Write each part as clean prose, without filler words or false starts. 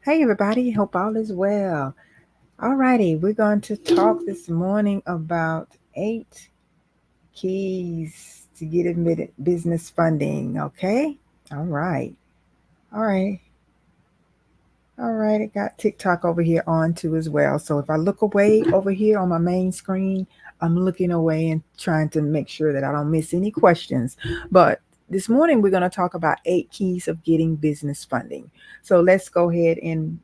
Hey everybody, hope all is well. Alrighty, we're going to talk this morning about 8 keys to get admitted business funding. Okay? All right. All right. All right. I got TikTok over here on too as well. So if I look away over here on my main screen, I'm looking away and trying to make sure that I don't miss any questions. But this morning we're going to talk about 8 keys of getting business funding. So let's go ahead and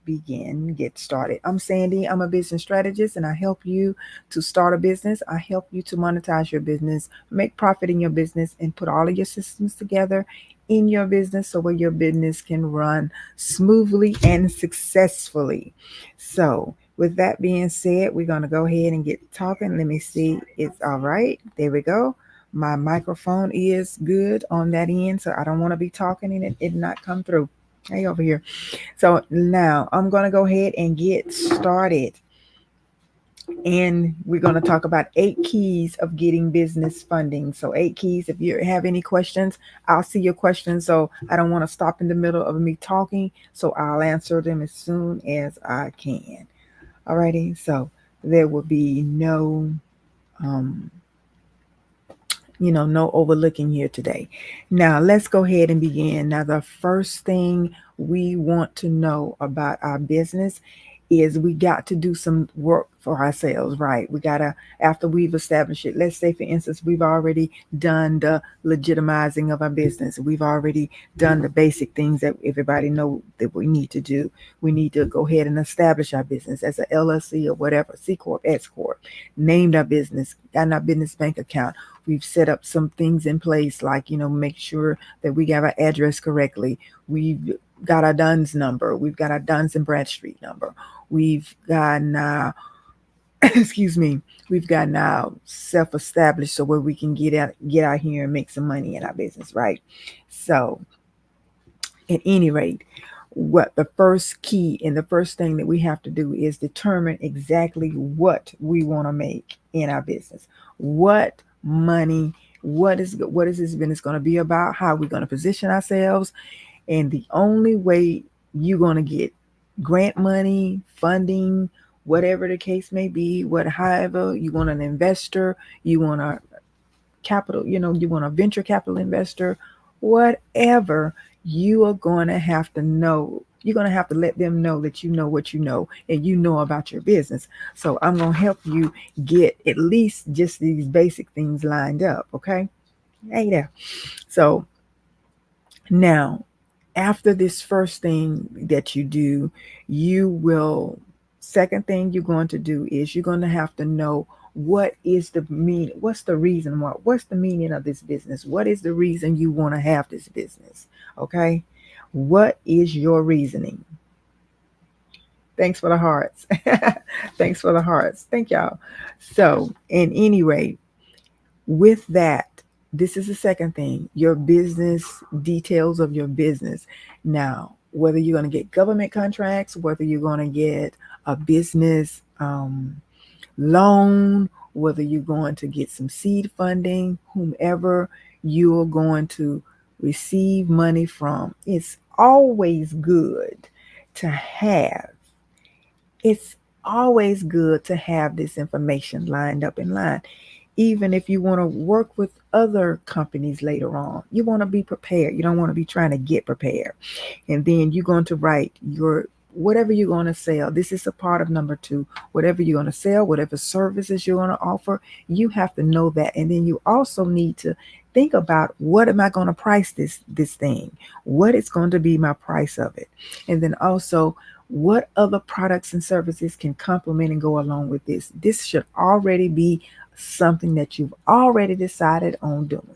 get started. I'm Sandy. I'm a business strategist and I help you to start a business. I help you to monetize your business, make profit in your business, and put all of your systems together in your business so where your business can run smoothly and successfully. So, with that being said, we're going to go ahead and get talking. Let me see. It's all right. There we go. My microphone is good on that end, so I don't want to be talking and it not come through. Hey, over here. So now I'm going to go ahead and get started. And we're going to talk about 8 keys of getting business funding. So, 8 keys. If you have any questions, I'll see your questions. So, I don't want to stop in the middle of me talking. So, I'll answer them as soon as I can. Alrighty. So, there will be um, no overlooking here today. Now, let's go ahead and begin. Now, the first thing we want to know about our business is we got to do some work for ourselves, right? We got to, after we've established it, let's say, for instance, we've already done the legitimizing of our business. We've already done the basic things that everybody know that we need to do. We need to go ahead and establish our business as a LLC or whatever, C Corp, S Corp, named our business, got our business bank account. We've set up some things in place, like, make sure that we have our address correctly. We've got our Duns number. We've got our Duns and Bradstreet number. We've got now, excuse me, we've got now self-established so where we can get out here and make some money in our business, right? So, at any rate, what the first key and the first thing that we have to do is determine exactly what we want to make in our business. What money, what is this business going to be about? How are we going to position ourselves? And the only way you're going to get grant money, funding, whatever the case may be, however you want an investor, you want a capital, you want a venture capital investor, whatever, you are going to have to know. You're going to have to let them know that you know what you know and you know about your business. So I'm going to help you get at least just these basic things lined up. Okay. Hey there. So now, after this first thing that you do, you will, second thing you're going to do is you're going to have to know what's the reason what's the meaning of this business? What is the reason you want to have this business? Okay? What is your reasoning? Thanks for the hearts. Thanks for the hearts. Thank y'all. So, in any way, with that, this is the second thing, your business, details of your business. Now, whether you're going to get government contracts, whether you're going to get a business loan, whether you're going to get some seed funding, whomever you're going to receive money from, it's always good to have. It's always good to have this information lined up in line. Even if you want to work with other companies later on, you want to be prepared. You don't want to be trying to get prepared. And then you're going to write your whatever you're going to sell. This is a part of number 2. Whatever you're going to sell, whatever services you're going to offer, you have to know that. And then you also need to think about, what am I going to price this thing? What is going to be my price of it? And then also, what other products and services can complement and go along with this? This should already be something that you've already decided on doing.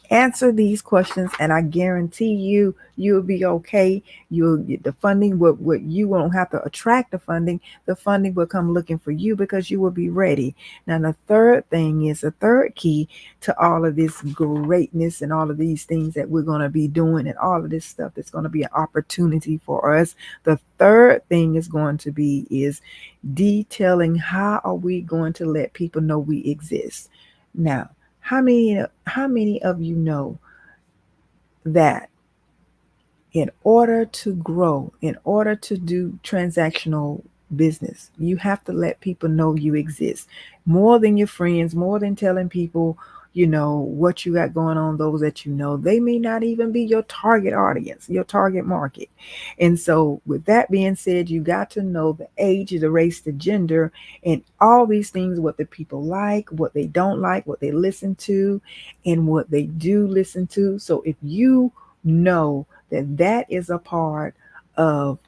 Answer these questions, and I guarantee you'll be okay. You'll get the funding. What you won't have to attract the funding. The funding will come looking for you because you will be ready. Now, the third key to all of this greatness and all of these things that we're going to be doing and all of this stuff that's going to be an opportunity for us. The third thing is going to be is detailing, how are we going to let people know we exist. Now, how many of you know that In order to grow, in order to do transactional business, you have to let people know you exist more than your friends, more than telling people, what you got going on, those that you know. They may not even be your target audience, your target market. And so, with that being said, you got to know the age, the race, the gender, and all these things, what the people like, what they don't like, what they listen to, and what they do listen to. So, if you know that is a part of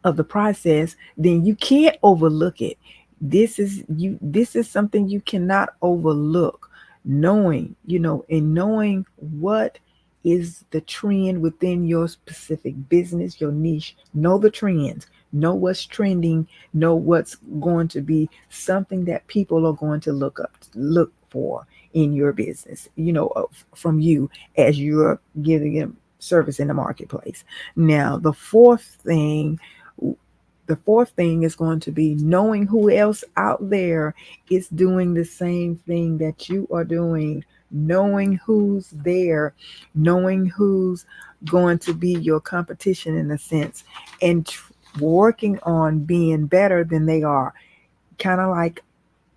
the process, then you can't overlook it. This is something you cannot overlook. Knowing what is the trend within your specific business, your niche. Know the trends, know what's trending, know what's going to be something that people are going to look for in your business, from you as you're giving them service in the marketplace. Now, the fourth thing is going to be knowing who else out there is doing the same thing that you are doing, knowing who's there, knowing who's going to be your competition in a sense, and working on being better than they are. Kind of like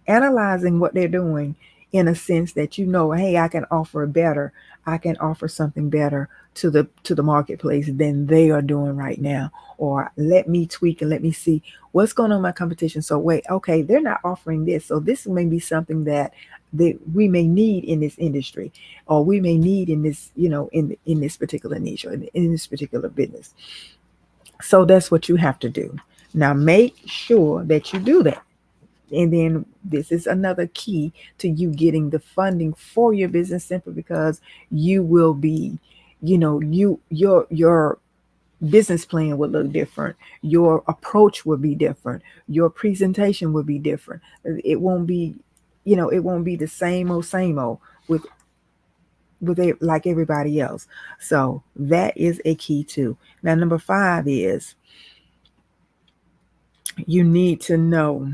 analyzing what they're doing in a sense that hey, I can offer something better to the marketplace than they are doing right now. Or let me tweak and let me see what's going on in my competition. So wait, okay, they're not offering this. So this may be something that we may need in this industry, or we may need in this, in this particular niche, or in this particular business. So that's what you have to do. Now make sure that you do that. And then this is another key to you getting the funding for your business, simply because you will be, your business plan will look different. Your approach will be different. Your presentation will be different. It won't be the same old with it like everybody else. So that is a key too. Now, number 5 is you need to know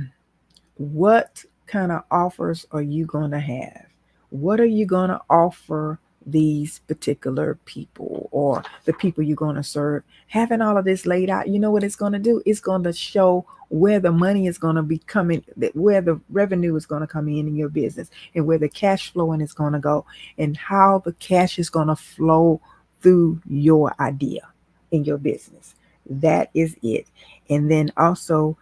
what kind of offers are you going to have? What are you going to offer these particular people, or the people you're going to serve? Having all of this laid out, you know what it's going to do? It's going to show where the money is going to be coming, where the revenue is going to come in your business, and where the cash flowing is going to go, and how the cash is going to flow through your idea in your business. That is it. And then also,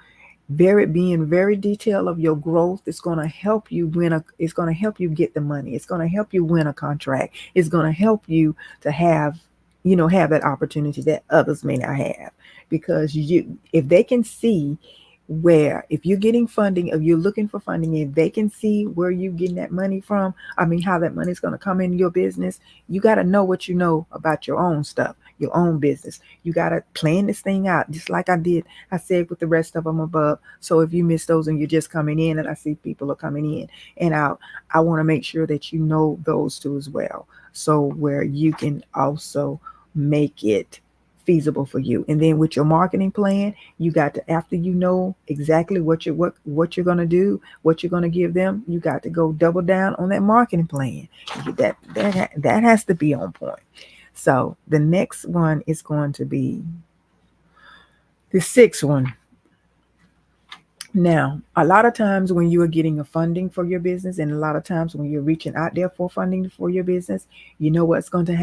being very detailed of your growth is going to help you it's going to help you get the money. It's going to help you win a contract. It's going to help you to have that opportunity that others may not have, because if they can see where, if you're getting funding, if you're looking for funding, if they can see where you're getting that money from, I mean, how that money is going to come in your business. You got to know what you know about your own stuff, your own business. You got to plan this thing out, just like I said with the rest of them above. So if you miss those and you're just coming in, and I see people are coming in and out, I want to make sure that you know those two as well, so where you can also make it feasible for you. And then with your marketing plan, you got to, after you know exactly what you're going to do, what you're going to give them, you got to go double down on that marketing plan. That has to be on point. So the next one is going to be the sixth one. Now, a lot of times when you are getting a funding for your business, and a lot of times when you're reaching out there for funding for your business, you know what's going to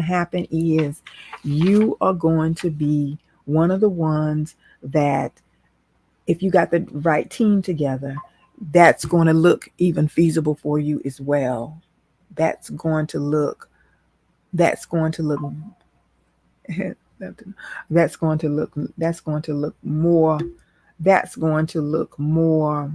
happen is you are going to be one of the ones that, if you got the right team together, that's going to look even feasible for you as well. That's going to look that's going to look that's going to look that's going to look more that's going to look more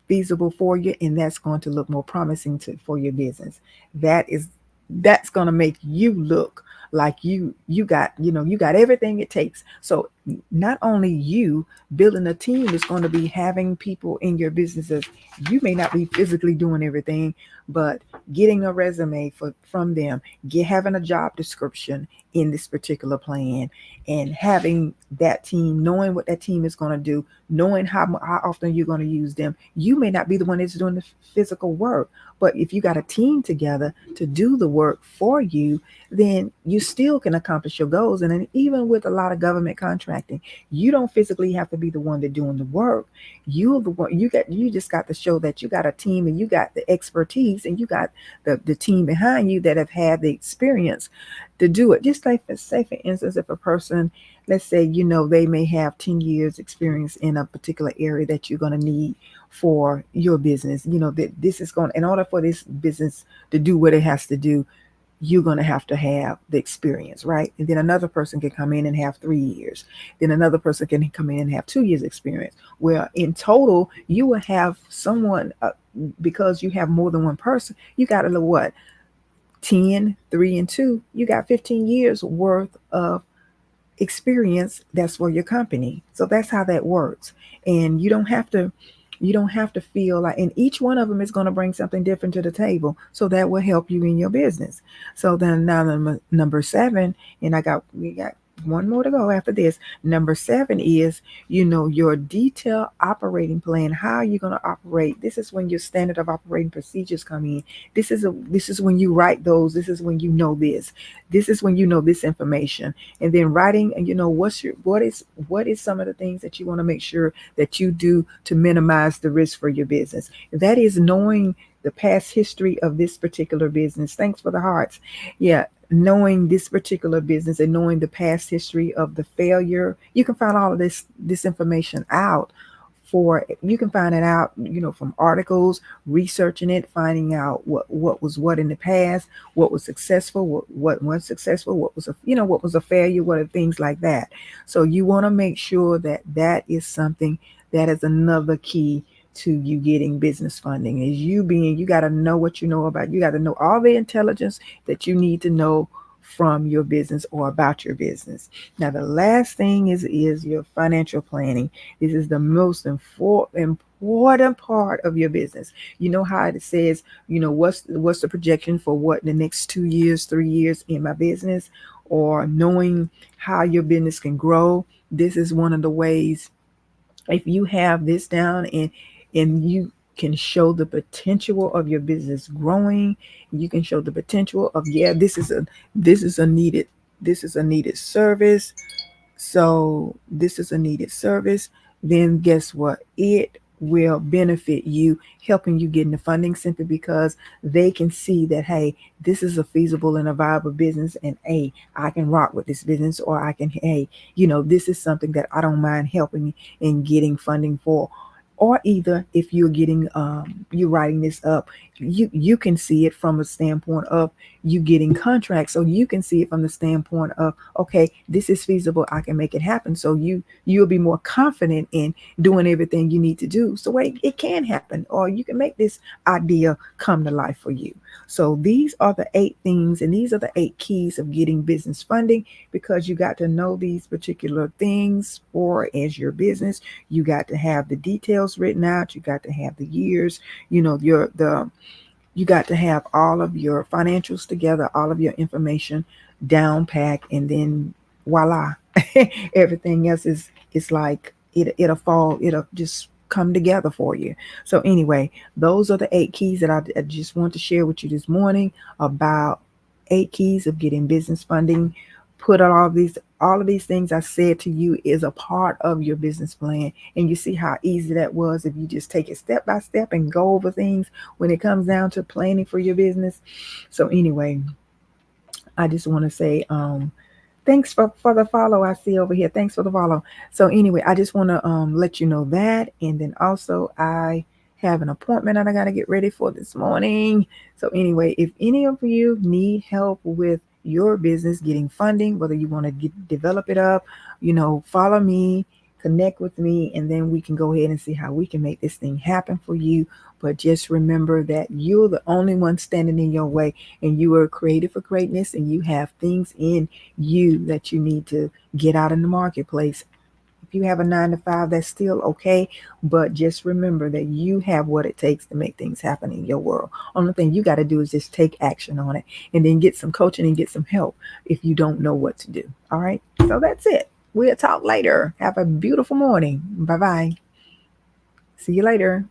feasible for you, and that's going to look more promising for your business. That's going to make you look like you got everything it takes. So not only you building a team is going to be having people in your businesses. You may not be physically doing everything, but getting a resume from them, having a job description in this particular plan, and having that team, knowing what that team is going to do, knowing how often you're going to use them. You may not be the one that's doing the physical work, but if you got a team together to do the work for you, then you still can accomplish your goals. And then even with a lot of government contracting, you don't physically have to be the one that's doing the work. You're the one. You just got to show that you got a team and you got the expertise and you got the team behind you that have had the experience to do it. Just like, say for instance, if a person, let's say, they may have 10 years experience in a particular area that you're going to need for your business, that this is going, in order for this business to do what it has to do, you're going to have the experience, right? And then another person can come in and have 3 years. Then another person can come in and have 2 years experience. Where in total, you will have someone, because you have more than one person, you got to know what, 10, 3, and 2, you got 15 years worth of experience. That's for your company. So that's how that works. And you don't have to feel like, and each one of them is going to bring something different to the table, so that will help you in your business. So then now number 7, and we got one more to go after this. Number 7 is, your detailed operating plan. How are you going to operate? This is when your standard of operating procedures come in. This is when you write those. This is when you know this. This is when you know this information. And then writing, and what is some of the things that you want to make sure that you do to minimize the risk for your business. That is knowing the past history of this particular business. Thanks for the hearts. Yeah, knowing this particular business and knowing the past history of the failure. You can find all of this information out. You can find it out, from articles, researching it, finding out what was what in the past, what was successful, what wasn't successful, what was a failure, what are things like that. So you want to make sure that is something that is another key to you getting business funding. Is you got to know what you know about. You got to know all the intelligence that you need to know from your business or about your business. Now, the last thing is your financial planning. This is the most important part of your business. You know how it says, what's the projection for what the next 2 years, 3 years in my business, or knowing how your business can grow. This is one of the ways. If you have this down, and you can show the potential of your business growing, you can show the potential of, yeah, this is a needed service. So this is a needed service. Then guess what? It will benefit you, helping you get in the funding simply because they can see that, hey, this is a feasible and a viable business, and hey, I can rock with this business, or I can, hey, this is something that I don't mind helping in getting funding for. Or either if you're writing this up, you can see it from a standpoint of you getting contracts. So you can see it from the standpoint of, okay, this is feasible, I can make it happen. So you'll be more confident in doing everything you need to do, so it can happen, or you can make this idea come to life for you. So these are the 8 things, and these are the 8 keys of getting business funding, because you got to know these particular things for as your business. You got to have the details written out. You got to have the years, you got to have all of your financials together, all of your information down pack, and then voila, everything else is like it'll just come together for you. So anyway, those are the 8 keys that I just want to share with you this morning about 8 keys of getting business funding. Put all of these things I said to you is a part of your business plan. And you see how easy that was if you just take it step by step and go over things when it comes down to planning for your business. So anyway, I just want to say thanks for the follow I see over here. Thanks for the follow. So anyway, I just want to let you know that. And then also I have an appointment that I got to get ready for this morning. So anyway, if any of you need help with your business getting funding, whether you want to develop it up, follow me, connect with me, and then we can go ahead and see how we can make this thing happen for you. But just remember that you're the only one standing in your way, and you are created for greatness, and you have things in you that you need to get out in the marketplace. If you have a 9 to 5, that's still okay. But just remember that you have what it takes to make things happen in your world. Only thing you got to do is just take action on it, and then get some coaching and get some help if you don't know what to do. All right. So that's it. We'll talk later. Have a beautiful morning. Bye bye. See you later.